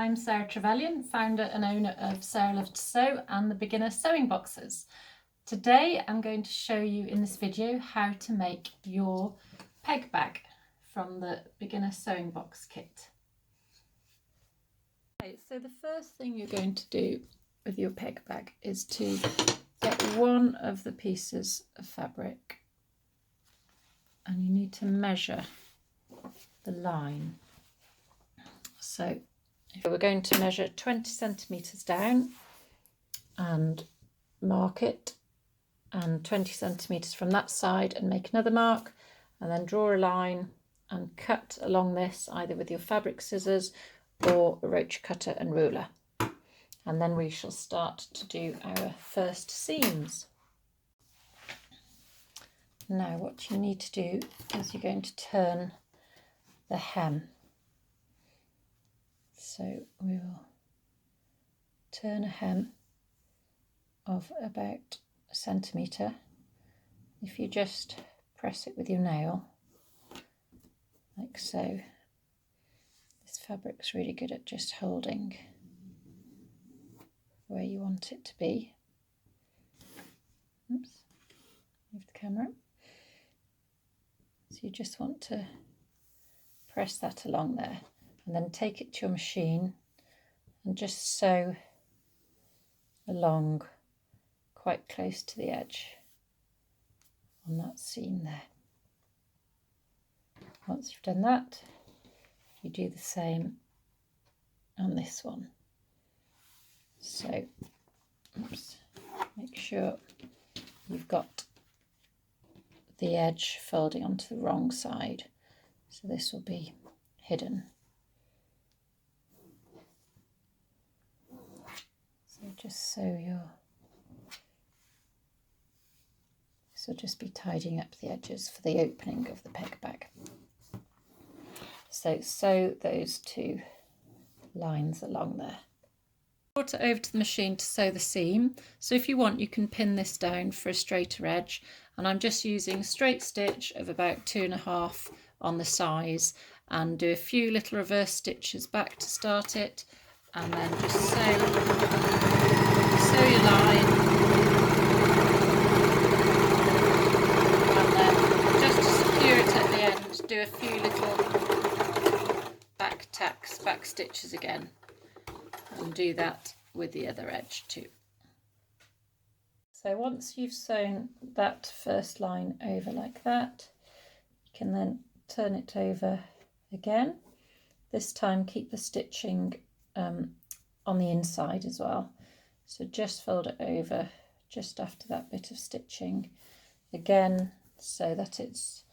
I'm Sarah Trevelyan, founder and owner of Sarah Loves to Sew and the Beginner Sewing Boxes. Today I'm going to show you in this video how to make your peg bag from the Beginner Sewing Box kit. Okay, so the first thing you're going to do with your peg bag is to get one of the pieces of fabric and you need to measure the line. So we're going to measure 20 centimetres down and mark it, and 20 centimetres from that side and make another mark, and then draw a line and cut along this either with your fabric scissors or a roach cutter and ruler. And then we shall start to do our first seams. Now what you need to do is you're going to turn the hem. So we will turn a hem of about a centimetre. If you just press it with your nail, like so, this fabric's really good at just holding where you want it to be. Oops, move the camera. So you just want to press that along there, and then take it to your machine and just sew along quite close to the edge on that seam there. Once you've done that, you do the same on this one. So, oops, make sure you've got the edge folding onto the wrong side, so this will be hidden. So just sew your, this will just be tidying up the edges for the opening of the peg bag. So sew those two lines along there. Brought it over to the machine to sew the seam. So if you want, you can pin this down for a straighter edge, and I'm just using a straight stitch of about 2.5 on the size, and do a few little reverse stitches back to start it, and then just sew your line, and then just to secure it at the end, do a few little back tacks, back stitches again, and do that with the other edge too. So once you've sewn that first line over like that, you can then turn it over again. This time keep the stitching on the inside as well. So just fold it over just after that bit of stitching again, so that it's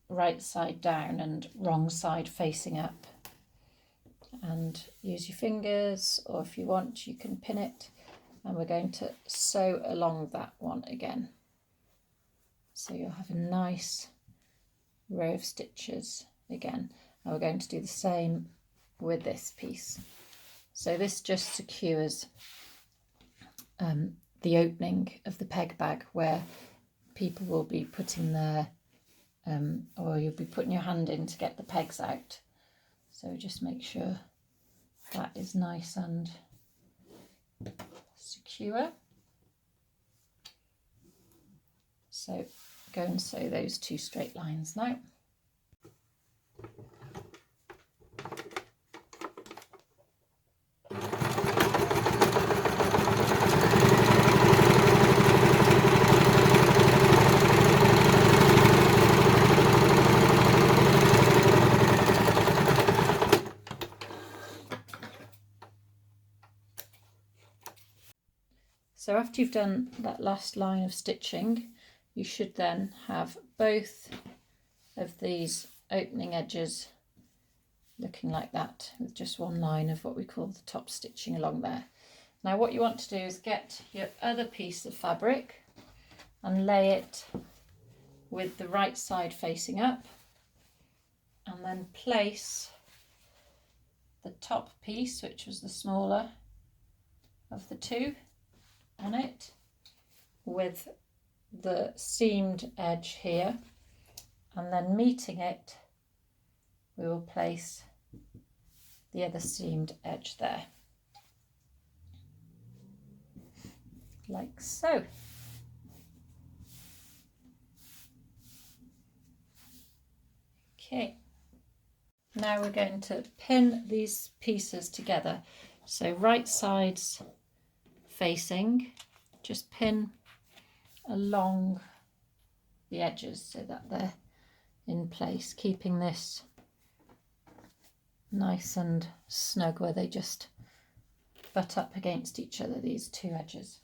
right side down and wrong side facing up. And use your fingers, or if you want you can pin it, and we're going to sew along that one again. So you'll have a nice row of stitches again, and we're going to do the same with this piece. So this just secures the opening of the peg bag where people will be putting their, or you'll be putting your hand in to get the pegs out. So just make sure that is nice and secure. So go and sew those two straight lines now. So after you've done that last line of stitching, you should then have both of these opening edges looking like that, with just one line of what we call the top stitching along there. Now what you want to do is get your other piece of fabric and lay it with the right side facing up, and then place the top piece, which was the smaller of the two, on it with the seamed edge here, and then meeting it we will place the other seamed edge there, like so. Okay, now we're going to pin these pieces together. So right sides facing, just pin along the edges so that they're in place, keeping this nice and snug where they just butt up against each other, these two edges.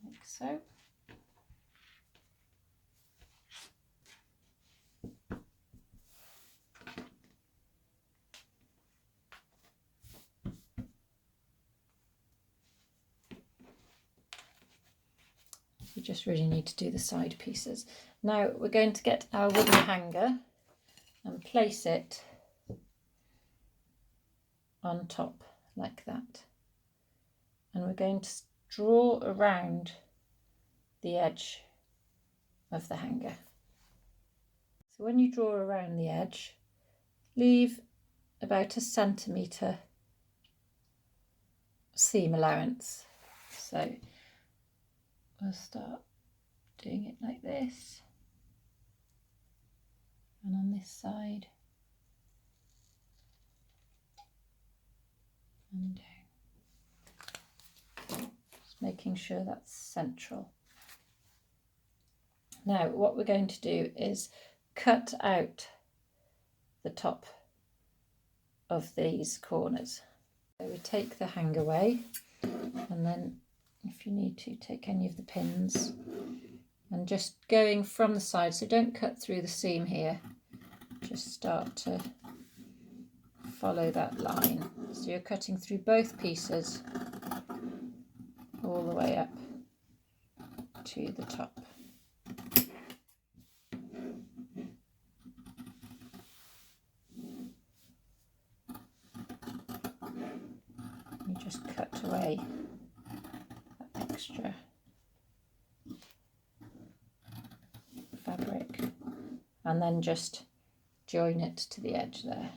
Like so. You just really need to do the side pieces. Now we're going to get our wooden hanger and place it on top like that. And we're going to draw around the edge of the hanger. So when you draw around the edge, leave about 1 centimetre seam allowance. So we'll start doing it like this, and on this side and down, just making sure that's central. Now what we're going to do is cut out the top of these corners. So we take the hanger away, and then if you need to, take any of the pins and just going from the side, so don't cut through the seam here, just start to follow that line. So you're cutting through both pieces all the way up to the top. You just cut away that extra fabric and then just join it to the edge there,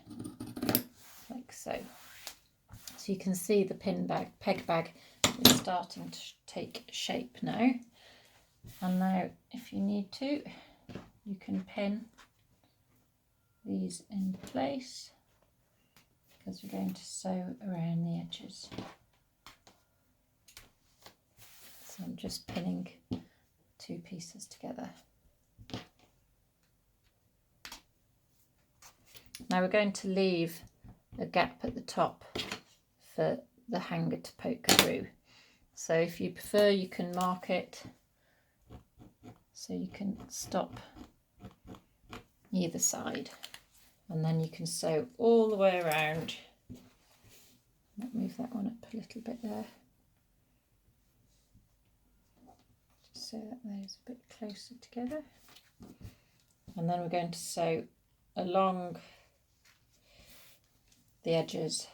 like so. So you can see the peg bag is starting to take shape now. And now if you need to, you can pin these in place, because we're going to sew around the edges. So I'm just pinning 2 pieces together. Now we're going to leave a gap at the top for the hanger to poke through. So if you prefer, you can mark it so you can stop either side, and then you can sew all the way around. I'll move that one up a little bit there, just so that those a bit closer together. And then we're going to sew along the edges.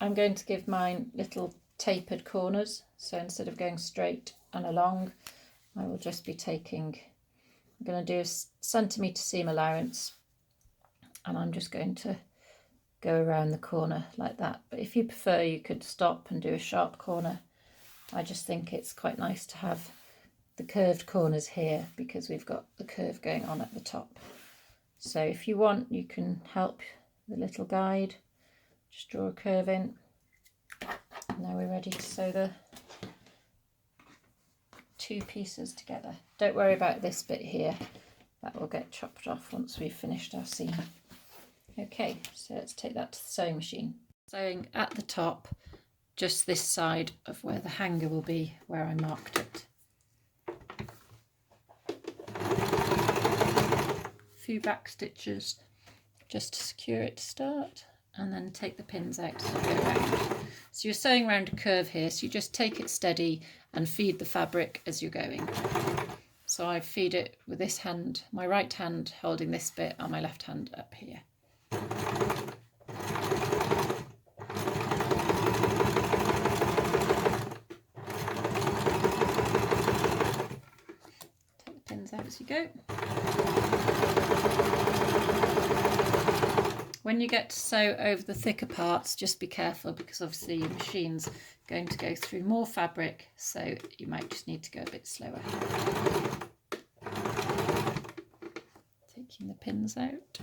I'm going to give mine little tapered corners, so instead of going straight and along, I will just be taking, I'm going to do a centimetre seam allowance, and I'm just going to go around the corner like that. But if you prefer, you could stop and do a sharp corner. I just think it's quite nice to have the curved corners here because we've got the curve going on at the top. So if you want, you can help the little guide, just draw a curve in. Now we're ready to sew the 2 pieces together. Don't worry about this bit here, that will get chopped off once we've finished our seam. Okay, so let's take that to the sewing machine. Sewing at the top, just this side of where the hanger will be, where I marked it. A few back stitches just to secure it to start, and then take the pins out to go around. So you're sewing around a curve here, so you just take it steady and feed the fabric as you're going. So I feed it with this hand, my right hand holding this bit and my left hand up here. when you get to sew over the thicker parts, just be careful, because obviously your machine's going to go through more fabric, so you might just need to go a bit slower. Taking the pins out.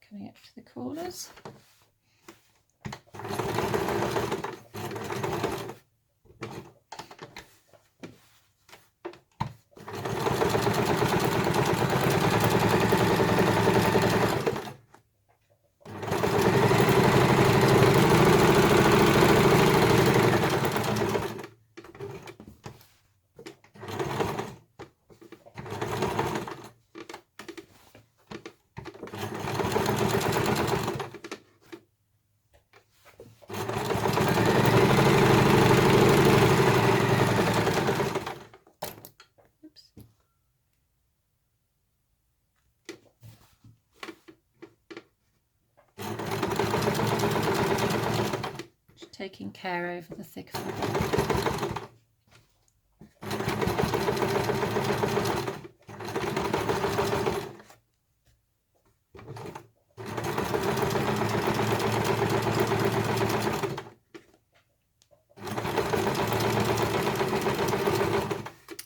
Coming up to the corners. Taking care over the thick fabric.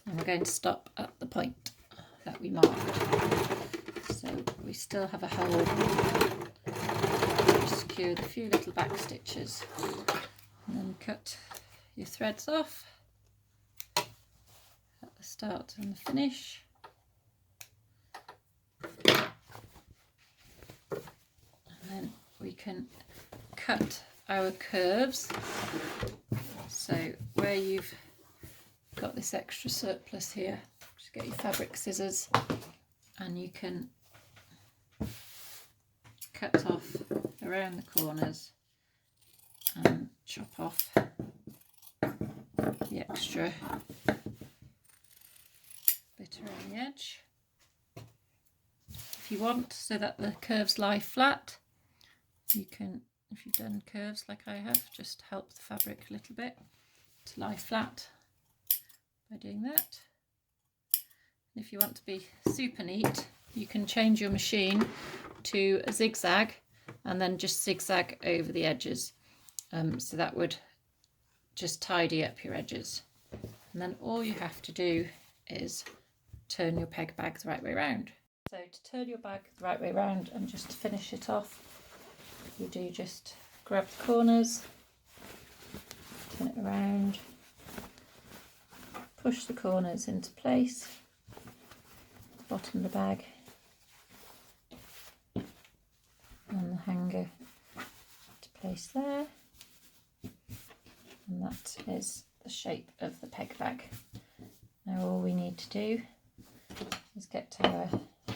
And we're going to stop at the point that we marked. So we still have a hole. Secure the few little back stitches. And then cut your threads off at the start and the finish. And then we can cut our curves. So where you've got this extra surplus here, just get your fabric scissors and you can cut off around the corners and chop off the extra bit around the edge. If you want, so that the curves lie flat, you can, if you've done curves like I have, just help the fabric a little bit to lie flat by doing that. And if you want to be super neat, you can change your machine to a zigzag and then just zigzag over the edges. So that would just tidy up your edges. And then all you have to do is turn your peg bag the right way around. So to turn your bag the right way around and just to finish it off, you do just grab the corners, turn it around, push the corners into place, bottom of the bag, and the hanger to place there. And that is the shape of the peg bag. Now all we need to do is get to our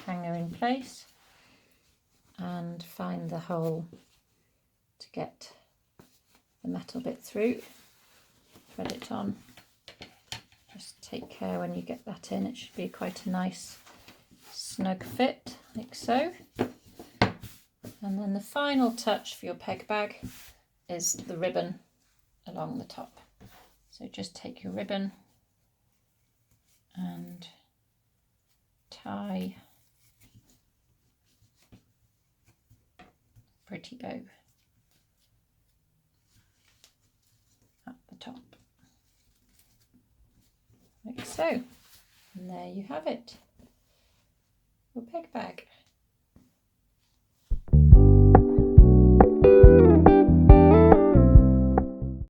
hanger in place and find the hole to get the metal bit through. Thread it on. Just take care when you get that in. It should be quite a nice snug fit, like so. And then the final touch for your peg bag is the ribbon along the top. So just take your ribbon and tie a pretty bow at the top, like so. And there you have it, your peg bag.